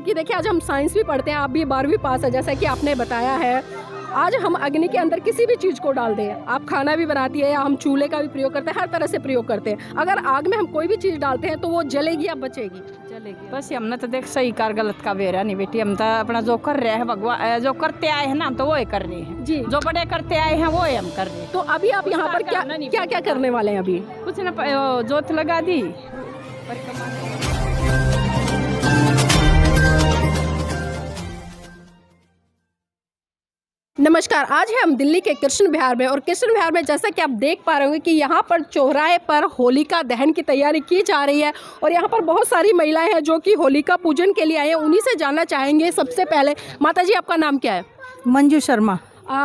क्योंकि देखिए आज हम साइंस भी पढ़ते हैं, आप भी 12वीं पास है, जैसा कि आपने बताया है। आज हम अग्नि के अंदर किसी भी चीज़ को डाल दें, आप खाना भी बनाती है या हम चूल्हे का भी प्रयोग करते हैं, हर तरह से प्रयोग करते हैं। अगर आग में हम कोई भी चीज़ डालते हैं तो वो जलेगी या बचेगी? चलेगी। बस हमने तो देख सही कार गलत का वेरा नहीं बेटी, हम तो अपना जो कर रहे हैं भगवान जो करते आए हैं ना तो वो ही कर रहे हैं जी। जो बड़े करते आए हैं वो ही हम कर रहे हैं। तो अभी आप यहाँ पर क्या क्या क्या करने वाले हैं? अभी कुछ ना, जोत लगा दी। नमस्कार, आज है हम दिल्ली के कृष्ण विहार में, और कृष्ण विहार में जैसा कि आप देख पा रहे होंगे कि यहाँ पर चौराहे पर होलिका दहन की तैयारी की जा रही है और यहाँ पर बहुत सारी महिलाएं हैं जो कि होलिका पूजन के लिए आई हैं। उन्हीं से जानना चाहेंगे। सबसे पहले माता जी, आपका नाम क्या है? मंजू शर्मा।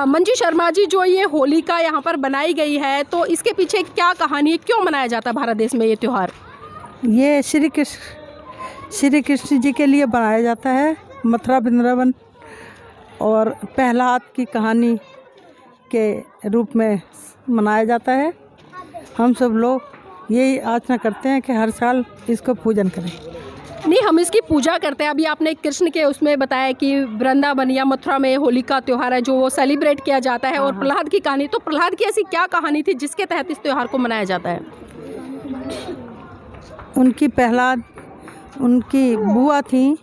मंजू शर्मा जी, जो ये होलिका यहाँ पर बनाई गई है तो इसके पीछे क्या कहानी है, क्यों मनाया जाता है भारत देश में ये त्यौहार? ये श्री कृष्ण जी के लिए बनाया जाता है, मथुरा वृंदावन और प्रहलाद की कहानी के रूप में मनाया जाता है। हम सब लोग यही याचना करते हैं कि हर साल इसको पूजन करें। नहीं, हम इसकी पूजा करते हैं। अभी आपने कृष्ण के उसमें बताया कि वृंदावन या मथुरा में होली का त्यौहार है जो वो सेलिब्रेट किया जाता है, और प्रहलाद की कहानी, तो प्रहलाद की ऐसी क्या कहानी थी जिसके तहत इस त्यौहार को मनाया जाता है? उनकी बुआ थी,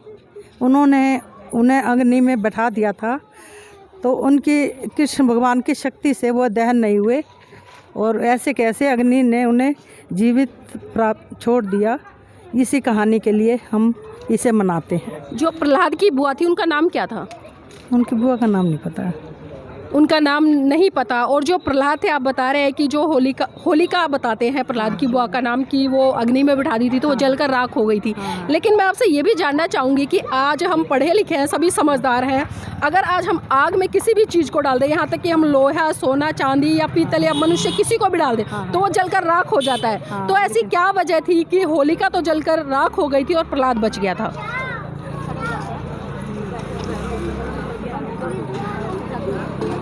उन्होंने उन्हें अग्नि में बैठा दिया था, तो उनकी कृष्ण भगवान की शक्ति से वो दहन नहीं हुए और ऐसे कैसे अग्नि ने उन्हें जीवित प्राप्त छोड़ दिया। इसी कहानी के लिए हम इसे मनाते हैं। जो प्रहलाद की बुआ थी उनका नाम क्या था? उनकी बुआ का नाम नहीं पता। उनका नाम नहीं पता। और जो प्रहलाद थे, आप बता रहे हैं कि जो होलिका बताते हैं प्रहलाद की बुआ का नाम, कि वो अग्नि में बिठा दी थी तो वो जलकर राख हो गई थी। लेकिन मैं आपसे ये भी जानना चाहूँगी कि आज हम पढ़े लिखे हैं, सभी समझदार हैं, अगर आज हम आग में किसी भी चीज़ को डाल दें, यहाँ तक कि हम लोहा, सोना, चांदी या पीतल या मनुष्य किसी को भी डाल दें तो वो जलकर राख हो जाता है। तो ऐसी क्या वजह थी कि होलिका तो जलकर राख हो गई थी और प्रहलाद बच गया था?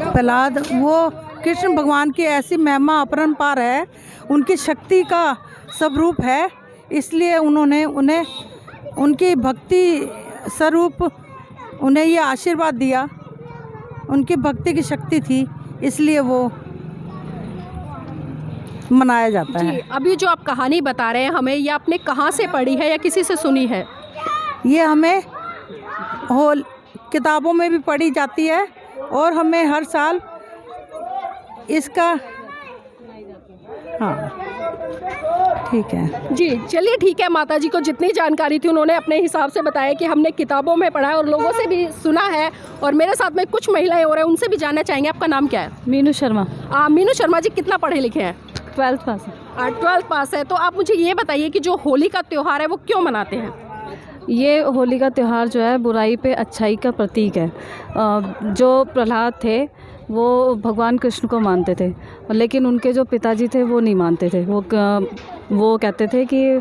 प्रहलाद वो कृष्ण भगवान की ऐसी महिमा अपरंपार है, उनकी शक्ति का स्वरूप है, इसलिए उन्होंने उनकी भक्ति स्वरूप उन्हें ये आशीर्वाद दिया। उनकी भक्ति की शक्ति थी, इसलिए वो मनाया जाता है। अभी जो आप कहानी बता रहे हैं हमें, ये आपने कहाँ से पढ़ी है या किसी से सुनी है? ये हमें किताबों में भी पढ़ी जाती है और हमें हर साल इसका ठीक है जी। चलिए ठीक है, माता जी को जितनी जानकारी थी उन्होंने अपने हिसाब से बताया कि हमने किताबों में पढ़ा है और लोगों से भी सुना है। और मेरे साथ में कुछ महिलाएं और हैं, उनसे भी जानना चाहेंगे। आपका नाम क्या है? मीनू शर्मा। मीनू शर्मा जी, कितना पढ़े लिखे हैं? 12th पास है। 12th पास है। तो आप मुझे ये बताइए कि जो होली का त्यौहार है वो क्यों मनाते हैं? ये होली का त्यौहार जो है बुराई पे अच्छाई का प्रतीक है। जो प्रहलाद थे वो भगवान कृष्ण को मानते थे, लेकिन उनके जो पिताजी थे वो नहीं मानते थे। वो कहते थे कि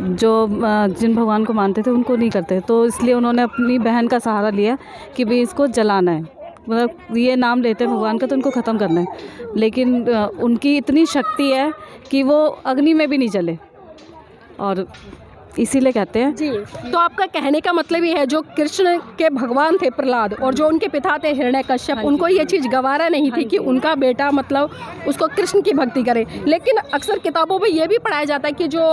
जिन भगवान को मानते थे उनको नहीं करते, तो इसलिए उन्होंने अपनी बहन का सहारा लिया कि भाई इसको जलाना है, मतलब ये नाम लेते हैं भगवान का तो उनको ख़त्म करना है। लेकिन उनकी इतनी शक्ति है कि वो अग्नि में भी नहीं जले, और इसीलिए कहते हैं जी। तो आपका कहने का मतलब ये है जो कृष्ण के भगवान थे प्रहलाद और जो उनके पिता थे हिरण्यकश्यप, उनको ये चीज़ गवारा नहीं थी कि उनका बेटा मतलब उसको कृष्ण की भक्ति करे। लेकिन अक्सर किताबों में ये भी पढ़ाया जाता है कि जो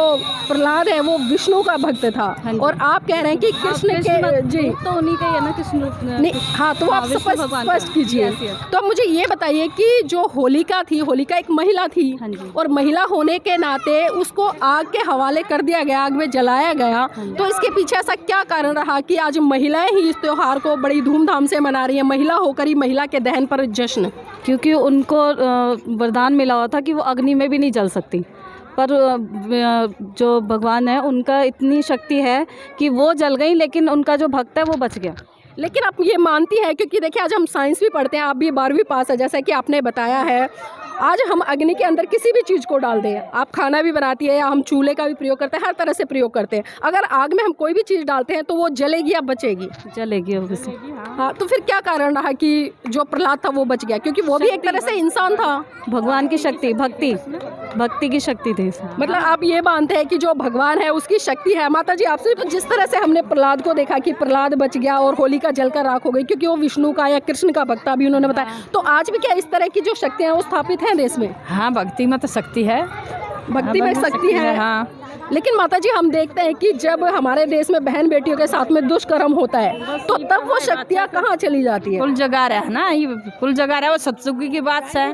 प्रहलाद है वो विष्णु का भक्त था, और आप कह रहे हैं कि कृष्ण के जी तो उन्हीं का है ना कृष्ण नहीं। हाँ, तो आप स्पष्ट कीजिए। तो अब मुझे ये बताइए कि जो होलिका थी, होलिका एक महिला थी और महिला होने के नाते उसको आग के हवाले कर दिया गया, आग में जलाया गया। तो इसके पीछे ऐसा क्या कारण रहा कि आज महिलाएं ही इस त्योहार को बड़ी धूमधाम से मना रही हैं, महिला होकर ही महिला के दहन पर जश्न? क्योंकि उनको वरदान मिला हुआ था कि वो अग्नि में भी नहीं जल सकती, पर जो भगवान है उनका इतनी शक्ति है कि वो जल गई, लेकिन उनका जो भक्त है वो बच गया। लेकिन आप ये मानती है, क्योंकि देखिए आज हम साइंस भी पढ़ते हैं, आप भी 12वीं पास है जैसा कि आपने बताया है, आज हम अग्नि के अंदर किसी भी चीज़ को डाल दें, आप खाना भी बनाती है या हम चूल्हे का भी प्रयोग करते हैं, हर तरह से प्रयोग करते हैं, अगर आग में हम कोई भी चीज़ डालते हैं तो वो जलेगी या बचेगी? जलेगी obviously। हाँ, तो फिर क्या कारण रहा कि जो प्रहलाद था वो बच गया? क्योंकि वो भी एक तरह से इंसान था। भगवान की शक्ति, भक्ति। भक्ति की शक्ति थी इसमें। मतलब आप ये मानते हैं कि जो भगवान है उसकी शक्ति है। माता जी आपसे तो जिस तरह से हमने प्रहलाद को देखा कि प्रहलाद बच गया और होलिका जलकर राख हो गई क्योंकि वो विष्णु का या कृष्ण का भक्त अभी उन्होंने बताया, तो आज भी क्या इस तरह की जो शक्तियाँ वो स्थापित हैं देश में? हाँ, भक्ति में तो शक्ति है, भक्ति में शक्ति है। हाँ। लेकिन माता जी हम देखते हैं कि जब हमारे देश में बहन बेटियों के साथ में दुष्कर्म होता है तो तब वो शक्तियाँ कहाँ चली जाती है? कुल जगह रहा ना, ये कुल जगह रहा, वो सतयुग की बात है।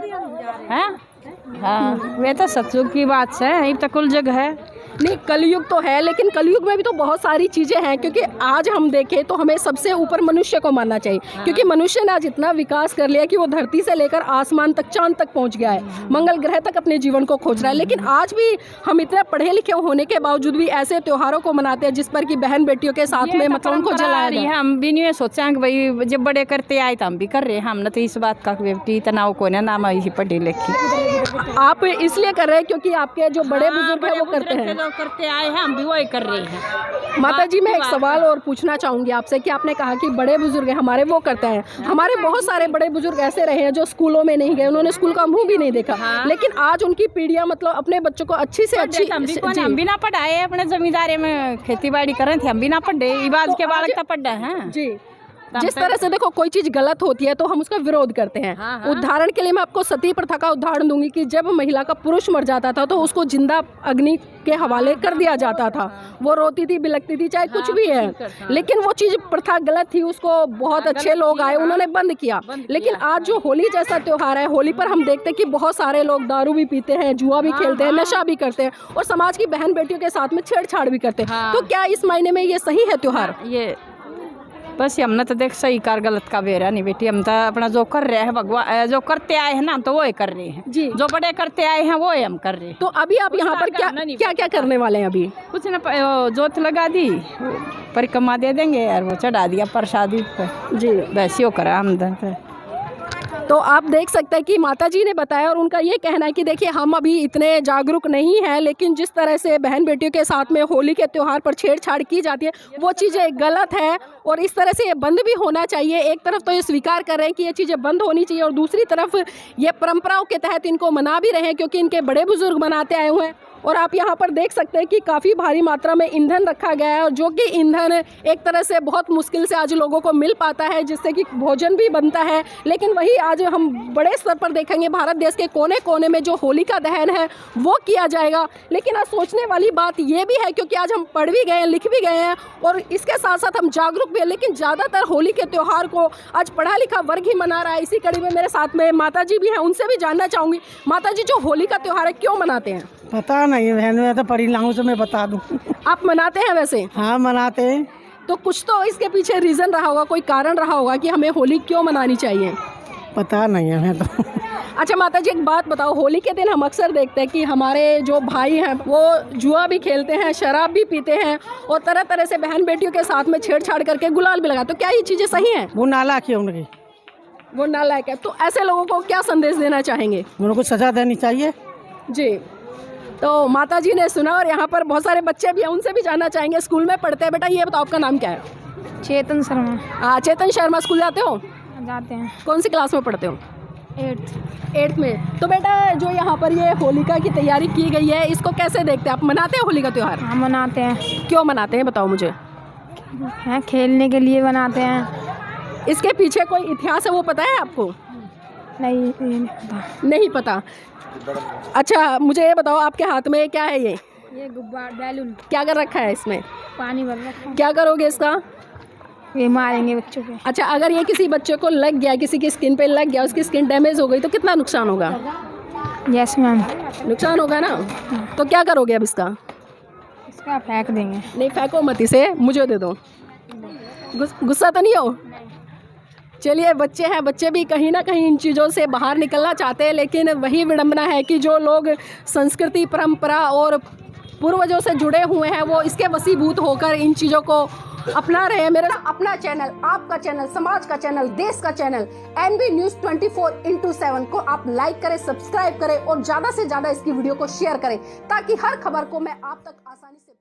हाँ, वे तो सतयुग की बात है, ये तो कुल जगह है। नहीं, कलयुग तो है, लेकिन कलयुग में भी तो बहुत सारी चीज़ें हैं, क्योंकि आज हम देखें तो हमें सबसे ऊपर मनुष्य को मानना चाहिए, क्योंकि मनुष्य ने आज इतना विकास कर लिया कि वो धरती से लेकर आसमान तक, चांद तक पहुंच गया है, मंगल ग्रह तक अपने जीवन को खोज रहा है। लेकिन आज भी हम इतने पढ़े लिखे होने के बावजूद भी ऐसे त्योहारों को मनाते हैं जिस पर कि बहन बेटियों के साथ में मतलब उनको जलाया गया। हम भी नहीं सोचा कि भाई जब बड़े करते आए तो हम भी कर रहे हैं। हमने तो इस बात का बेटी तनाव को ना नाम आई पढ़ी लिखी। आप इसलिए कर रहे हैं क्योंकि आपके जो बड़े बुजुर्ग हैं वो करते हैं, करते आए हैं, हम भी वही कर रहे हैं। माता जी मैं एक सवाल और पूछना चाहूँगी आपसे कि आपने कहा कि बड़े बुजुर्ग हैं हमारे वो करते हैं, हमारे बहुत सारे बड़े बुजुर्ग ऐसे रहे हैं जो स्कूलों में नहीं गए, उन्होंने स्कूल का मुंह भी नहीं देखा, लेकिन आज उनकी पीढ़ियां मतलब अपने बच्चों को अच्छी से अच्छी, हम भी ना पढ़ाए, अपने जमींदारी में खेती बाड़ी कर थे, हम भी ना पढ़े, इबाज के बालक तो पढ़े हैं जी। जिस तरह से देखो कोई चीज गलत होती है तो हम उसका विरोध करते हैं। उदाहरण के लिए मैं आपको सती प्रथा का उदाहरण दूंगी कि जब महिला का पुरुष मर जाता था तो उसको जिंदा अग्नि के हवाले कर दिया जाता था। वो रोती थी, बिलखती थी, चाहे कुछ भी है, लेकिन वो चीज प्रथा गलत थी, उसको बहुत अच्छे लोग आए, उन्होंने बंद किया। लेकिन आज जो होली जैसा त्योहार है, होली पर हम देखते हैं कि बहुत सारे लोग दारू भी पीते हैं, जुआ भी खेलते हैं, नशा भी करते हैं और समाज की बहन बेटियों के साथ में छेड़छाड़ भी करते हैं। तो क्या इस महीने में ये सही है त्योहार? ये बस हमने तो देख सही कार गलत का बेरा नहीं बेटी, हम तो अपना जो कर रहे हैं भगवान जो करते आए हैं ना, तो वो ही कर रहे हैं जी। जो बड़े करते आए हैं वो ही हम कर रहे हैं। तो अभी आप यहाँ पर क्या क्या करने वाले हैं? अभी कुछ ना, जोत लगा दी, परिक्रमा दे देंगे और वो चढ़ा दिया प्रसादी पर जी, वैसे हो करा हम। तो आप देख सकते हैं कि माता जी ने बताया और उनका ये कहना है कि देखिए हम अभी इतने जागरूक नहीं हैं, लेकिन जिस तरह से बहन बेटियों के साथ में होली के त्यौहार पर छेड़छाड़ की जाती है वो चीज़ें गलत है और इस तरह से ये बंद भी होना चाहिए। एक तरफ तो ये स्वीकार कर रहे हैं कि ये चीज़ें बंद होनी चाहिए और दूसरी तरफ ये परंपराओं के तहत इनको मना भी रहे हैं क्योंकि इनके बड़े बुजुर्ग मनाते आए हुए हैं। और आप यहाँ पर देख सकते हैं कि काफ़ी भारी मात्रा में ईंधन रखा गया है और जो कि ईंधन एक तरह से बहुत मुश्किल से आज लोगों को मिल पाता है, जिससे कि भोजन भी बनता है। लेकिन वही आज हम बड़े स्तर पर देखेंगे भारत देश के कोने कोने में जो होलिका दहन है वो किया जाएगा। लेकिन आज सोचने वाली बात ये भी है, क्योंकि आज हम पढ़ भी गए हैं, लिख भी गए हैं और इसके साथ साथ हम जागरूक भी हैं, लेकिन ज़्यादातर होली के त्यौहार को आज पढ़ा लिखा वर्ग ही मना रहा है। इसी कड़ी में मेरे साथ में माता जी भी हैं, उनसे भी जानना चाहूँगी। माता जी, जो होली का त्यौहार है क्यों मनाते हैं? पता नहीं बहन, मैं तो पढ़ी लाऊं से मैं बता दूं। आप मनाते हैं वैसे? हाँ मनाते हैं। तो कुछ तो इसके पीछे रीज़न रहा होगा, कोई कारण रहा होगा कि हमें होली क्यों मनानी चाहिए? पता नहीं है हमें तो। अच्छा माता जी, एक बात बताओ, होली के दिन हम अक्सर देखते हैं कि हमारे जो भाई हैं वो जुआ भी खेलते हैं, शराब भी पीते हैं और तरह तरह से बहन बेटियों के साथ में छेड़छाड़ करके गुलाल भी लगाते। तो क्या ये चीज़ें सही हैं? वो नालायक है उनकी, वो नालायक है। तो ऐसे लोगों को क्या संदेश देना चाहेंगे? उनको सजा देनी चाहिए जी। तो माता जी ने सुना और यहाँ पर बहुत सारे बच्चे भी हैं, उनसे भी जानना चाहेंगे। स्कूल में पढ़ते हैं। बेटा ये बताओ आपका नाम क्या है? चेतन शर्मा। हाँ चेतन शर्मा, स्कूल जाते हो? जाते हैं। कौन सी क्लास में पढ़ते हो? 8th में। तो बेटा जो यहाँ पर ये होलिका की तैयारी की गई है, इसको कैसे देखते हैं आप? मनाते हैं होली का त्यौहार? हाँ मनाते हैं। क्यों मनाते हैं बताओ मुझे? हैं खेलने के लिए बनाते हैं। इसके पीछे कोई इतिहास है वो पता है आपको? नहीं पता। अच्छा मुझे ये बताओ, आपके हाथ में क्या है? ये गुब्बारा बैलून। क्या कर रखा है इसमें? पानी भर रखा है। क्या करोगे इसका? ये मारेंगे बच्चों को। अच्छा, अगर ये किसी बच्चे को लग गया, किसी की स्किन पे लग गया, उसकी स्किन डैमेज हो गई तो कितना नुकसान होगा? Yes ma'am. नुकसान होगा ना? तो क्या करोगे अब इसका? इसका फेंक देंगे। नहीं फेंको मत, इसे मुझे दे दो। गुस्सा तो नहीं हो? चलिए, बच्चे हैं, बच्चे भी कहीं ना कहीं इन चीज़ों से बाहर निकलना चाहते हैं, लेकिन वही विडंबना है कि जो लोग संस्कृति, परंपरा और पूर्वजों से जुड़े हुए हैं वो इसके वशीभूत होकर इन चीज़ों को अपना रहे हैं। मेरा अपना चैनल, आपका चैनल, समाज का चैनल, देश का चैनल NB News 24/7 को आप लाइक करें, सब्सक्राइब करें और ज़्यादा से ज़्यादा इसकी वीडियो को शेयर करें ताकि हर खबर को मैं आप तक आसानी से